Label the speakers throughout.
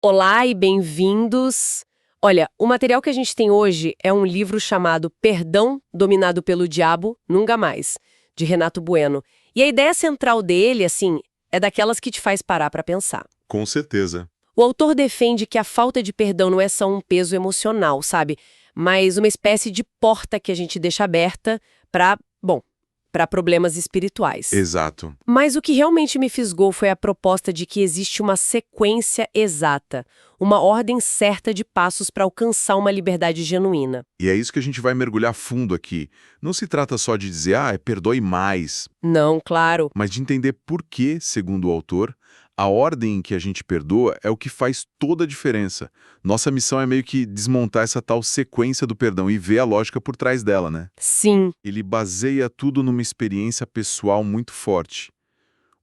Speaker 1: Olá e bem-vindos. Olha, o material que a gente tem hoje é um livro chamado Perdão Dominado pelo Diabo, Nunca Mais, de Renato Bueno. E a ideia central dele, assim, é daquelas que te faz parar para pensar.
Speaker 2: Com certeza.
Speaker 1: O autor defende que a falta de perdão não é só um peso emocional, sabe? Mas uma espécie de porta que a gente deixa aberta para problemas espirituais.
Speaker 2: Exato.
Speaker 1: Mas o que realmente me fisgou foi a proposta de que existe uma sequência exata, uma ordem certa de passos para alcançar uma liberdade genuína.
Speaker 2: E é isso que a gente vai mergulhar fundo aqui. Não se trata só de dizer, perdoe mais,
Speaker 1: Não, claro.
Speaker 2: mas de entender por que, segundo o autor, a ordem em que a gente perdoa é o que faz toda a diferença. Nossa missão é meio que desmontar essa tal sequência do perdão e ver a lógica por trás dela, né?
Speaker 1: Sim,
Speaker 2: Ele baseia tudo numa experiência pessoal muito forte.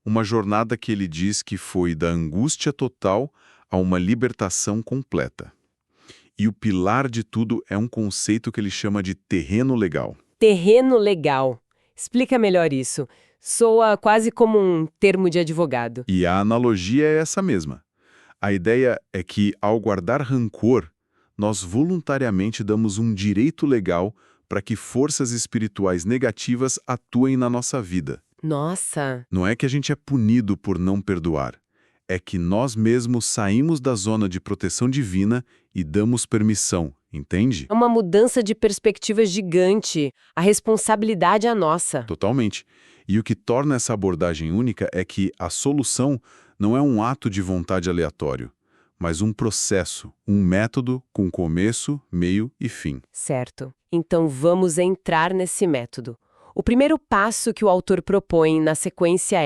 Speaker 2: Uma jornada que ele diz que foi da angústia total a uma libertação completa. E o pilar de tudo é um conceito que ele chama de terreno legal.
Speaker 1: terreno legal. Explica melhor isso. Soa quase como um termo de advogado.
Speaker 2: E a analogia é essa mesma. A ideia é que, ao guardar rancor, nós voluntariamente damos um direito legal para que forças espirituais negativas atuem na nossa vida.
Speaker 1: Nossa,
Speaker 2: Não é que a gente é punido por não perdoar. É que nós mesmos saímos da zona de proteção divina e damos permissão, entende?
Speaker 1: é uma mudança de perspectiva gigante. A responsabilidade é nossa.
Speaker 2: Totalmente. E o que torna essa abordagem única é que a solução não é um ato de vontade aleatório, mas um processo, um método com começo, meio e fim.
Speaker 1: Certo. Então vamos entrar nesse método. O primeiro passo que o autor propõe na sequência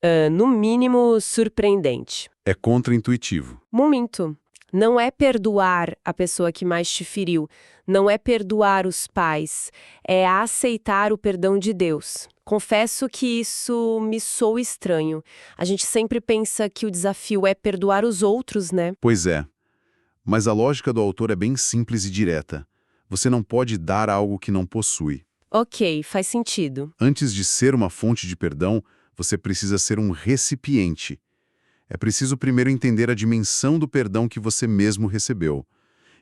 Speaker 1: é, no mínimo, surpreendente.
Speaker 2: É contraintuitivo.
Speaker 1: Muito. Não é perdoar a pessoa que mais te feriu, não é perdoar os pais, é aceitar o perdão de Deus. Confesso que isso me soa estranho. A gente sempre pensa que o desafio é perdoar os outros, né?
Speaker 2: Pois é. Mas a lógica do autor é bem simples e direta. Você não pode dar algo que não possui.
Speaker 1: Ok, faz sentido.
Speaker 2: Antes de ser uma fonte de perdão, você precisa ser um recipiente. É preciso primeiro entender a dimensão do perdão que você mesmo recebeu.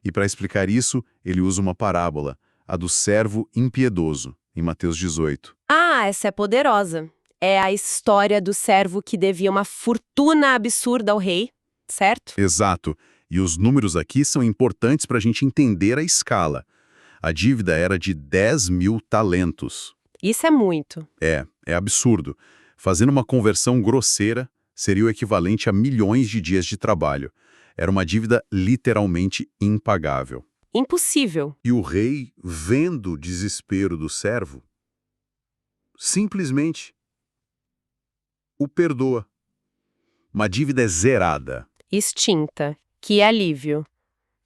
Speaker 2: E para explicar isso, ele usa uma parábola, a do servo impiedoso, em Mateus 18.
Speaker 1: Ah, essa é poderosa. É a história do servo que devia uma fortuna absurda ao rei, certo?
Speaker 2: Exato. E os números aqui são importantes para a gente entender a escala. A dívida era de 10.000 talentos.
Speaker 1: Isso é muito.
Speaker 2: É absurdo. Fazendo uma conversão grosseira, seria o equivalente a milhões de dias de trabalho. Era uma dívida literalmente impagável.
Speaker 1: Impossível.
Speaker 2: E o rei, vendo o desespero do servo, simplesmente o perdoa. Uma dívida zerada.
Speaker 1: Extinta. Que alívio.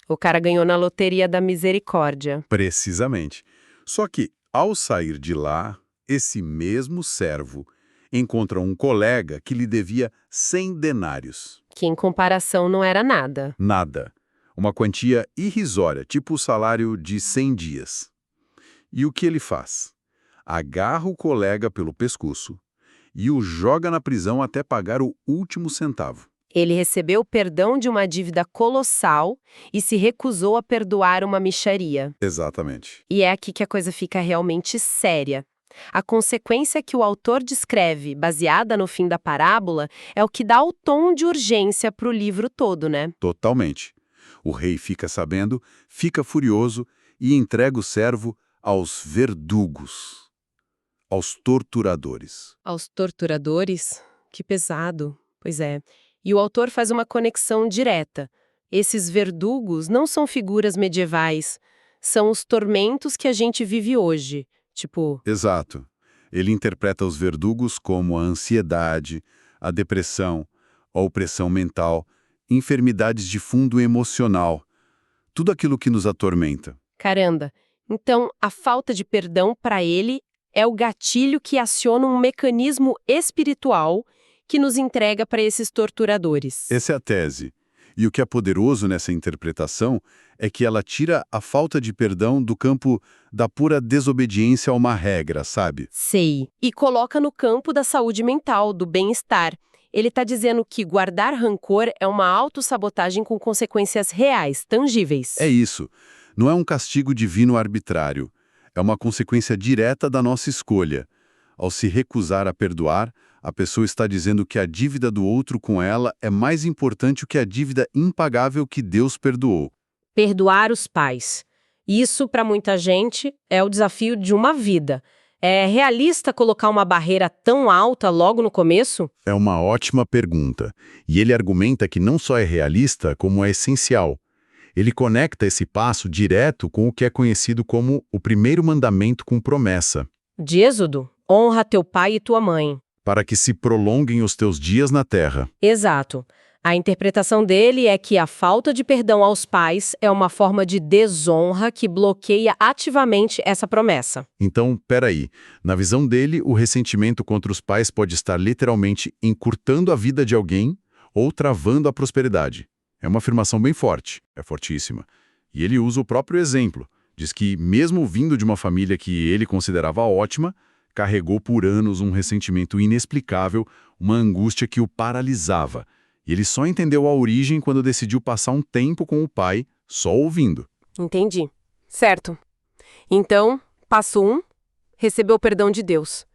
Speaker 1: O cara ganhou na loteria da misericórdia.
Speaker 2: Precisamente. Só que, ao sair de lá, esse mesmo servo encontra um colega que lhe devia 100 denários.
Speaker 1: Que em comparação não era nada.
Speaker 2: Nada. Uma quantia irrisória, tipo o salário de 100 dias. E o que ele faz? Agarra o colega pelo pescoço e o joga na prisão até pagar o último centavo.
Speaker 1: Ele recebeu o perdão de uma dívida colossal e se recusou a perdoar uma mixaria.
Speaker 2: Exatamente.
Speaker 1: E é aqui que a coisa fica realmente séria. A consequência que o autor descreve, baseada no fim da parábola, é o que dá o tom de urgência para o livro todo, né?
Speaker 2: Totalmente. O rei fica sabendo, fica furioso e entrega o servo aos verdugos, aos torturadores.
Speaker 1: Aos torturadores? Que pesado. Pois é. E o autor faz uma conexão direta. Esses verdugos não são figuras medievais, são os tormentos que a gente vive hoje. Tipo,
Speaker 2: Exato. Ele interpreta os verdugos como a ansiedade, a depressão, a opressão mental, enfermidades de fundo emocional, tudo aquilo que nos atormenta.
Speaker 1: caramba. Então, a falta de perdão para ele é o gatilho que aciona um mecanismo espiritual que nos entrega para esses torturadores.
Speaker 2: Essa é a tese. E o que é poderoso nessa interpretação é que ela tira a falta de perdão do campo da pura desobediência a uma regra, sabe?
Speaker 1: Sei. E coloca no campo da saúde mental, do bem-estar. Ele está dizendo que guardar rancor é uma autossabotagem com consequências reais, tangíveis.
Speaker 2: É isso. Não é um castigo divino arbitrário. É uma consequência direta da nossa escolha. Ao se recusar a perdoar, a pessoa está dizendo que a dívida do outro com ela é mais importante que a dívida impagável que Deus perdoou.
Speaker 1: Perdoar os pais. Isso, para muita gente, é o desafio de uma vida. É realista colocar uma barreira tão alta logo no começo?
Speaker 2: É uma ótima pergunta. E ele argumenta que não só é realista, como é essencial. Ele conecta esse passo direto com o que é conhecido como o primeiro mandamento com promessa.
Speaker 1: De Êxodo, honra teu pai e tua mãe.
Speaker 2: Para que se prolonguem os teus dias na terra.
Speaker 1: Exato. A interpretação dele é que a falta de perdão aos pais é uma forma de desonra que bloqueia ativamente essa promessa.
Speaker 2: Então, peraí. Na visão dele, o ressentimento contra os pais pode estar literalmente encurtando a vida de alguém ou travando a prosperidade. É uma afirmação bem forte, é fortíssima. E ele usa o próprio exemplo. Diz que, mesmo vindo de uma família que ele considerava ótima, carregou por anos um ressentimento inexplicável, uma angústia que o paralisava. E ele só entendeu a origem quando decidiu passar um tempo com o pai, só ouvindo.
Speaker 1: Entendi. Certo. Então, passo 1, receber o perdão de Deus.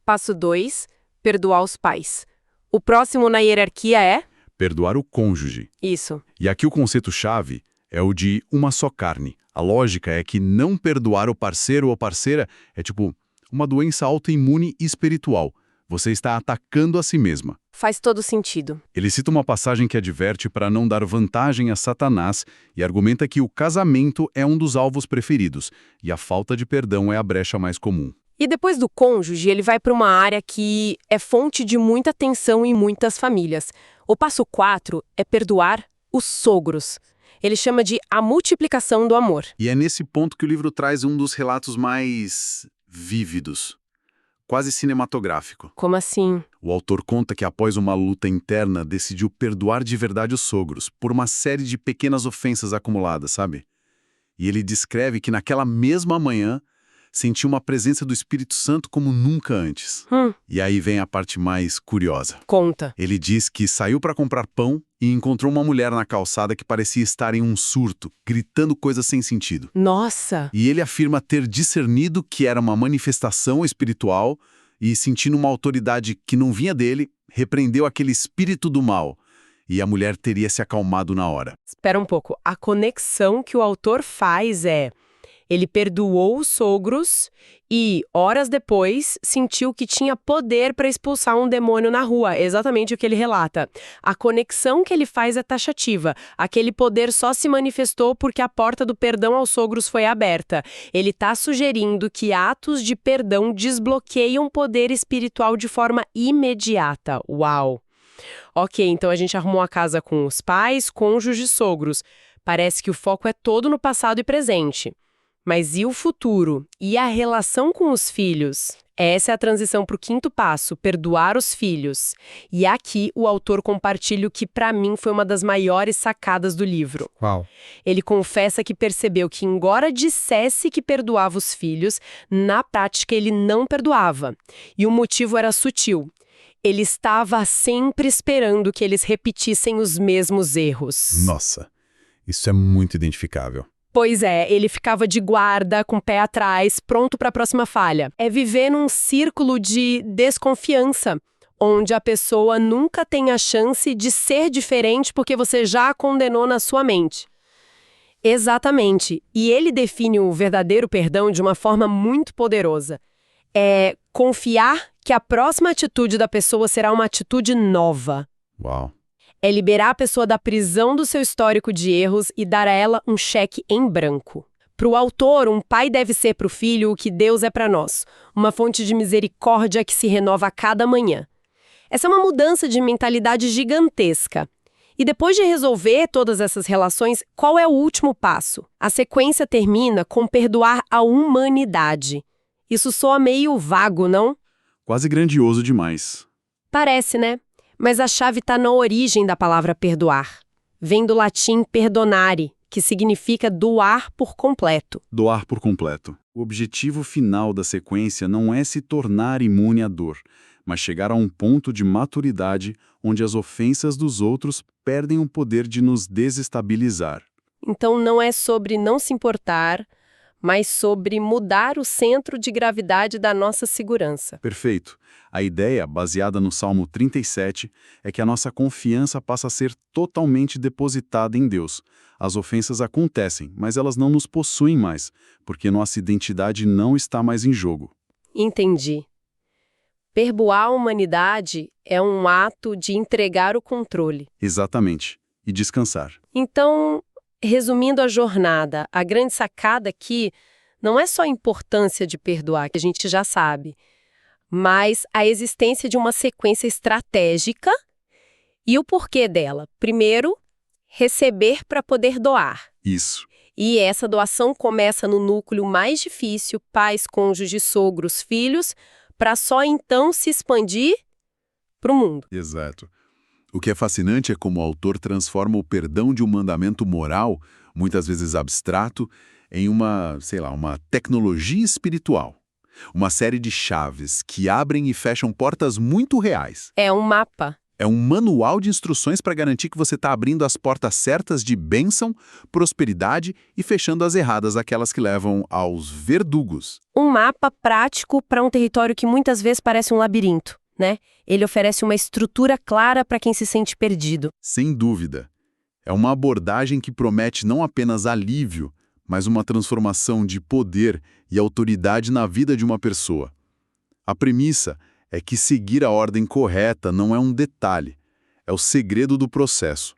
Speaker 1: Passo 2, perdoar os pais. O próximo na hierarquia é?
Speaker 2: Perdoar o cônjuge.
Speaker 1: Isso.
Speaker 2: E aqui o conceito-chave é o de uma só carne. A lógica é que não perdoar o parceiro ou parceira é tipo uma doença autoimune espiritual. Você está atacando a si mesma.
Speaker 1: Faz todo sentido.
Speaker 2: Ele cita uma passagem que adverte para não dar vantagem a Satanás e argumenta que o casamento é um dos alvos preferidos e a falta de perdão é a brecha mais comum.
Speaker 1: E depois do cônjuge, ele vai para uma área que é fonte de muita tensão em muitas famílias. O passo 4 é perdoar os sogros. Ele chama de a multiplicação do amor.
Speaker 2: E é nesse ponto que o livro traz um dos relatos mais vívidos, quase cinematográfico.
Speaker 1: Como assim?
Speaker 2: O autor conta que após uma luta interna decidiu perdoar de verdade os sogros por uma série de pequenas ofensas acumuladas, sabe? E ele descreve que naquela mesma manhã sentiu uma presença do Espírito Santo como nunca antes. E aí vem a parte mais curiosa.
Speaker 1: Conta.
Speaker 2: Ele diz que saiu para comprar pão e encontrou uma mulher na calçada que parecia estar em um surto, gritando coisas sem sentido.
Speaker 1: Nossa!
Speaker 2: E ele afirma ter discernido que era uma manifestação espiritual e, sentindo uma autoridade que não vinha dele, repreendeu aquele espírito do mal. E a mulher teria se acalmado na hora.
Speaker 1: Espera um pouco. A conexão que o autor faz é: ele perdoou os sogros e, horas depois, sentiu que tinha poder para expulsar um demônio na rua. Exatamente o que ele relata. A conexão que ele faz é taxativa. Aquele poder só se manifestou porque a porta do perdão aos sogros foi aberta. Ele está sugerindo que atos de perdão desbloqueiam poder espiritual de forma imediata. Uau! Ok, então a gente arrumou a casa com os pais, cônjuges e sogros. Parece que o foco é todo no passado e presente. Mas e o futuro? E a relação com os filhos? Essa é a transição para o 5º passo, perdoar os filhos. E aqui o autor compartilha o que para mim foi uma das maiores sacadas do livro.
Speaker 2: Uau.
Speaker 1: Ele confessa que percebeu que, embora dissesse que perdoava os filhos, na prática ele não perdoava. E o motivo era sutil. Ele estava sempre esperando que eles repetissem os mesmos erros.
Speaker 2: Nossa, isso é muito identificável.
Speaker 1: Pois é, ele ficava de guarda, com o pé atrás, pronto para a próxima falha. É viver num círculo de desconfiança, onde a pessoa nunca tem a chance de ser diferente porque você já a condenou na sua mente. Exatamente. E ele define o verdadeiro perdão de uma forma muito poderosa. É confiar que a próxima atitude da pessoa será uma atitude nova.
Speaker 2: Uau.
Speaker 1: É liberar a pessoa da prisão do seu histórico de erros e dar a ela um cheque em branco. Para o autor, um pai deve ser para o filho o que Deus é para nós, uma fonte de misericórdia que se renova a cada manhã. Essa é uma mudança de mentalidade gigantesca. E depois de resolver todas essas relações, qual é o último passo? A sequência termina com perdoar a humanidade. Isso soa meio vago, não?
Speaker 2: Quase grandioso demais.
Speaker 1: Parece, né? Mas a chave está na origem da palavra perdoar. Vem do latim perdonare, que significa doar por completo.
Speaker 2: Doar por completo. O objetivo final da sequência não é se tornar imune à dor, mas chegar a um ponto de maturidade onde as ofensas dos outros perdem o poder de nos desestabilizar.
Speaker 1: Então não é sobre não se importar, mas sobre mudar o centro de gravidade da nossa segurança.
Speaker 2: Perfeito. A ideia, baseada no Salmo 37, é que a nossa confiança passa a ser totalmente depositada em Deus. As ofensas acontecem, mas elas não nos possuem mais, porque nossa identidade não está mais em jogo.
Speaker 1: Entendi. Perdoar a humanidade é um ato de entregar o controle.
Speaker 2: Exatamente. E descansar.
Speaker 1: Então, resumindo a jornada, a grande sacada aqui não é só a importância de perdoar, que a gente já sabe, mas a existência de uma sequência estratégica e o porquê dela. Primeiro, receber para poder doar.
Speaker 2: Isso.
Speaker 1: E essa doação começa no núcleo mais difícil, pais, cônjuges, sogros, filhos, para só então se expandir para o mundo.
Speaker 2: Exato. O que é fascinante é como o autor transforma o perdão de um mandamento moral, muitas vezes abstrato, em uma tecnologia espiritual. Uma série de chaves que abrem e fecham portas muito reais.
Speaker 1: É um mapa.
Speaker 2: É um manual de instruções para garantir que você está abrindo as portas certas de bênção, prosperidade e fechando as erradas, aquelas que levam aos verdugos.
Speaker 1: Um mapa prático para um território que muitas vezes parece um labirinto, né? Ele oferece uma estrutura clara para quem se sente perdido.
Speaker 2: Sem dúvida. É uma abordagem que promete não apenas alívio, mas uma transformação de poder e autoridade na vida de uma pessoa. A premissa é que seguir a ordem correta não é um detalhe, é o segredo do processo.